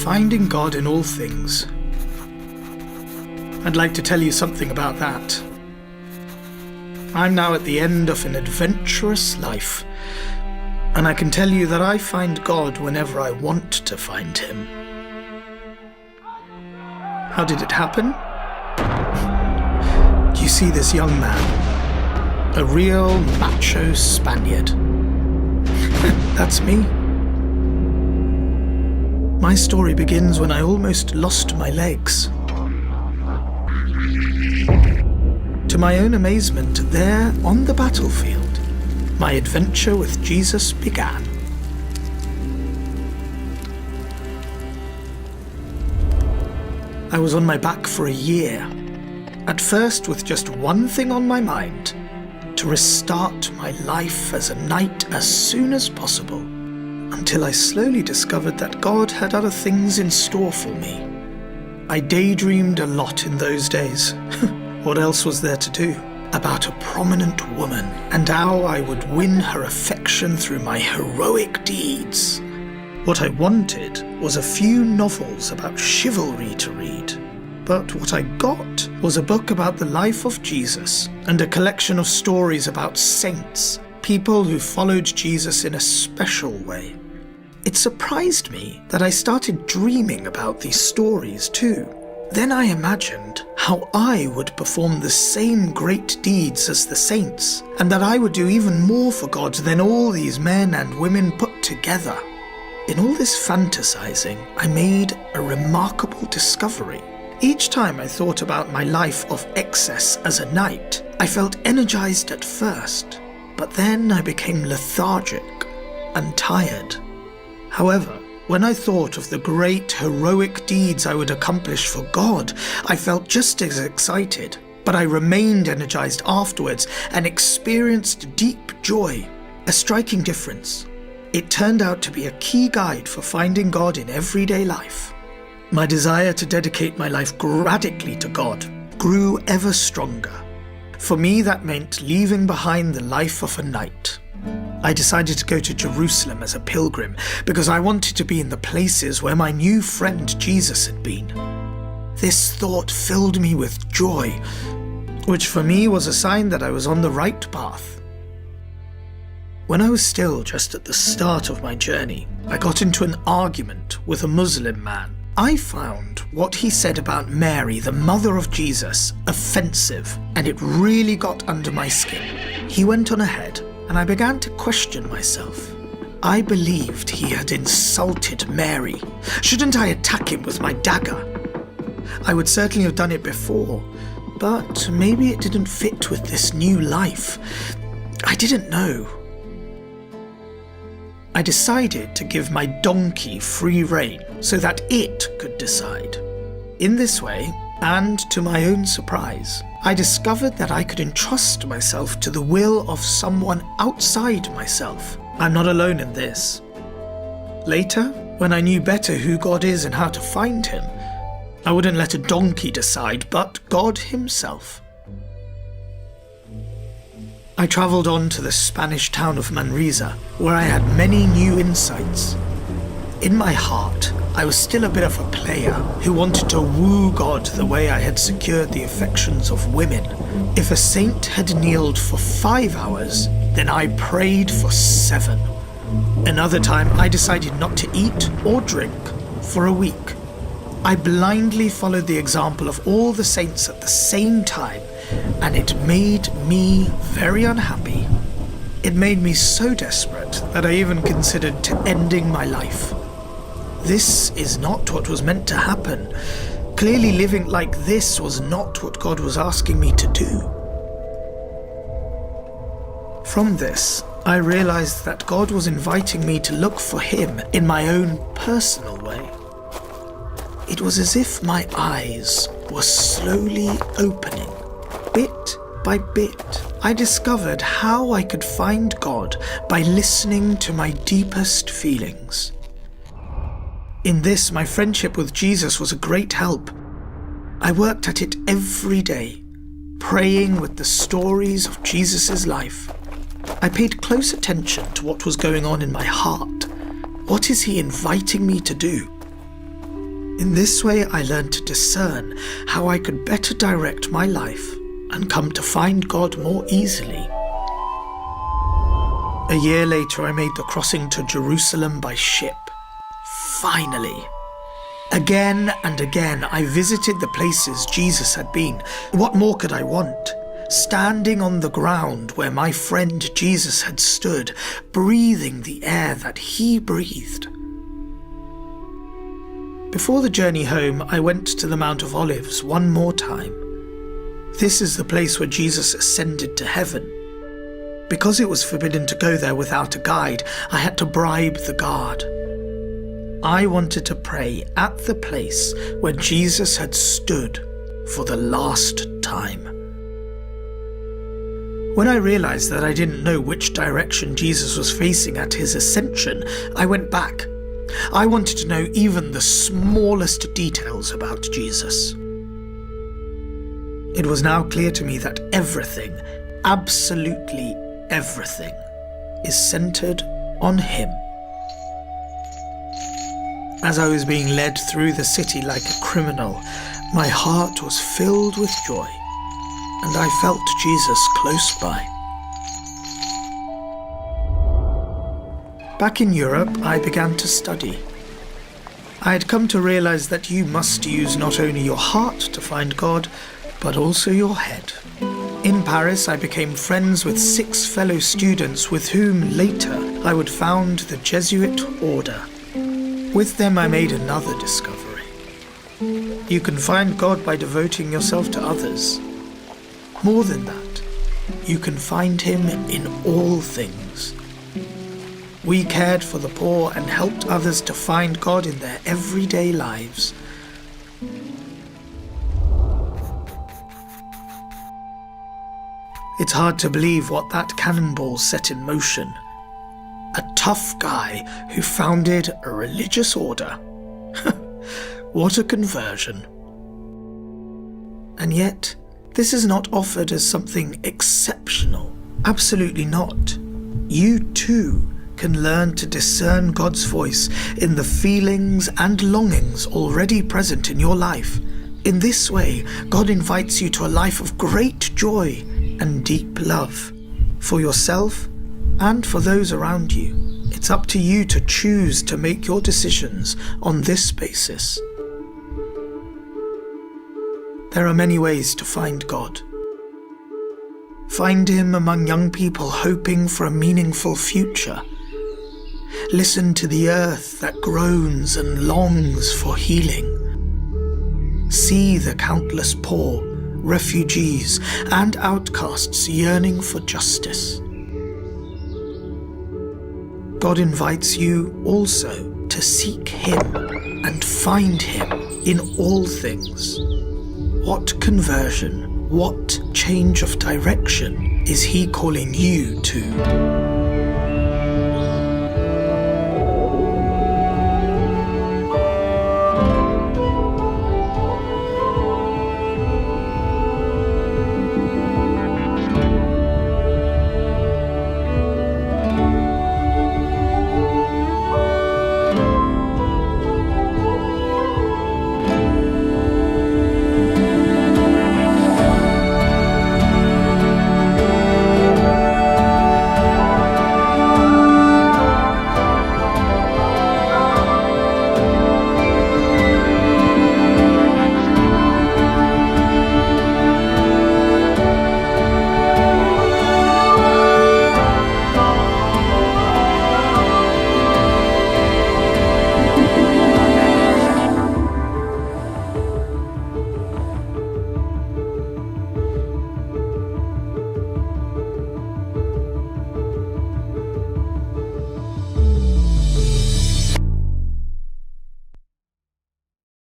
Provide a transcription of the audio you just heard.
Finding God in all things. I'd like to tell you something about that. I'm now at the end of an adventurous life, and I can tell you that I find God whenever I want to find Him. How did it happen? Do you see this young man? A real macho Spaniard. That's me. My story begins when I almost lost my legs. To my own amazement, there on the battlefield, my adventure with Jesus began. I was on my back for a year, at first with just one thing on my mind: to restart my life as a knight as soon as possible, until I slowly discovered that God had other things in store for me. I daydreamed a lot in those days. What else was there to do? About a prominent woman, and how I would win her affection through my heroic deeds. What I wanted was a few novels about chivalry to read. But what I got was a book about the life of Jesus and a collection of stories about saints, people who followed Jesus in a special way. It surprised me that I started dreaming about these stories too. Then I imagined how I would perform the same great deeds as the saints, and that I would do even more for God than all these men and women put together. In all this fantasizing, I made a remarkable discovery. Each time I thought about my life of excess as a knight, I felt energized at first, but then I became lethargic and tired. However, when I thought of the great heroic deeds I would accomplish for God, I felt just as excited, but I remained energized afterwards and experienced deep joy, a striking difference. It turned out to be a key guide for finding God in everyday life. My desire to dedicate my life radically to God grew ever stronger. For me, that meant leaving behind the life of a knight. I decided to go to Jerusalem as a pilgrim because I wanted to be in the places where my new friend Jesus had been. This thought filled me with joy, which for me was a sign that I was on the right path. When I was still just at the start of my journey, I got into an argument with a Muslim man. I found what he said about Mary, the mother of Jesus, offensive, and it really got under my skin. He went on ahead, and I began to question myself. I believed he had insulted Mary. Shouldn't I attack him with my dagger? I would certainly have done it before, but maybe it didn't fit with this new life. I didn't know. I decided to give my donkey free rein so that it could decide. In this way, and to my own surprise, I discovered that I could entrust myself to the will of someone outside myself. I'm not alone in this. Later, when I knew better who God is and how to find Him, I wouldn't let a donkey decide, but God Himself. I travelled on to the Spanish town of Manresa, where I had many new insights. In my heart, I was still a bit of a player who wanted to woo God the way I had secured the affections of women. If a saint had kneeled for 5 hours, then I prayed for 7. Another time, I decided not to eat or drink for a week. I blindly followed the example of all the saints at the same time, and it made me very unhappy. It made me so desperate that I even considered ending my life. This is not what was meant to happen. Clearly living like this was not what God was asking me to do. From this, I realized that God was inviting me to look for Him in my own personal way. It was as if my eyes were slowly opening. Bit by bit, I discovered how I could find God by listening to my deepest feelings. In this, my friendship with Jesus was a great help. I worked at it every day, praying with the stories of Jesus' life. I paid close attention to what was going on in my heart. What is He inviting me to do? In this way, I learned to discern how I could better direct my life and come to find God more easily. A year later, I made the crossing to Jerusalem by ship. Finally. Again and again, I visited the places Jesus had been. What more could I want? Standing on the ground where my friend Jesus had stood, breathing the air that he breathed. Before the journey home, I went to the Mount of Olives one more time. This is the place where Jesus ascended to heaven. Because it was forbidden to go there without a guide, I had to bribe the guard. I wanted to pray at the place where Jesus had stood for the last time. When I realized that I didn't know which direction Jesus was facing at his ascension, I went back. I wanted to know even the smallest details about Jesus. It was now clear to me that everything, absolutely everything, is centered on him. As I was being led through the city like a criminal, my heart was filled with joy, and I felt Jesus close by. Back in Europe, I began to study. I had come to realize that you must use not only your heart to find God, but also your head. In Paris, I became friends with 6 fellow students with whom later I would found the Jesuit order. With them, I made another discovery. You can find God by devoting yourself to others. More than that, you can find him in all things. We cared for the poor and helped others to find God in their everyday lives. It's hard to believe what that cannonball set in motion. A tough guy who founded a religious order. What a conversion. And yet, this is not offered as something exceptional. Absolutely not. You too can learn to discern God's voice in the feelings and longings already present in your life. In this way, God invites you to a life of great joy and deep love for yourself and for those around you. It's up to you to choose to make your decisions on this basis. There are many ways to find God. Find him among young people hoping for a meaningful future. Listen to the earth that groans and longs for healing. See the countless poor, refugees, and outcasts yearning for justice. God invites you also to seek him and find him in all things. What conversion, what change of direction is he calling you to?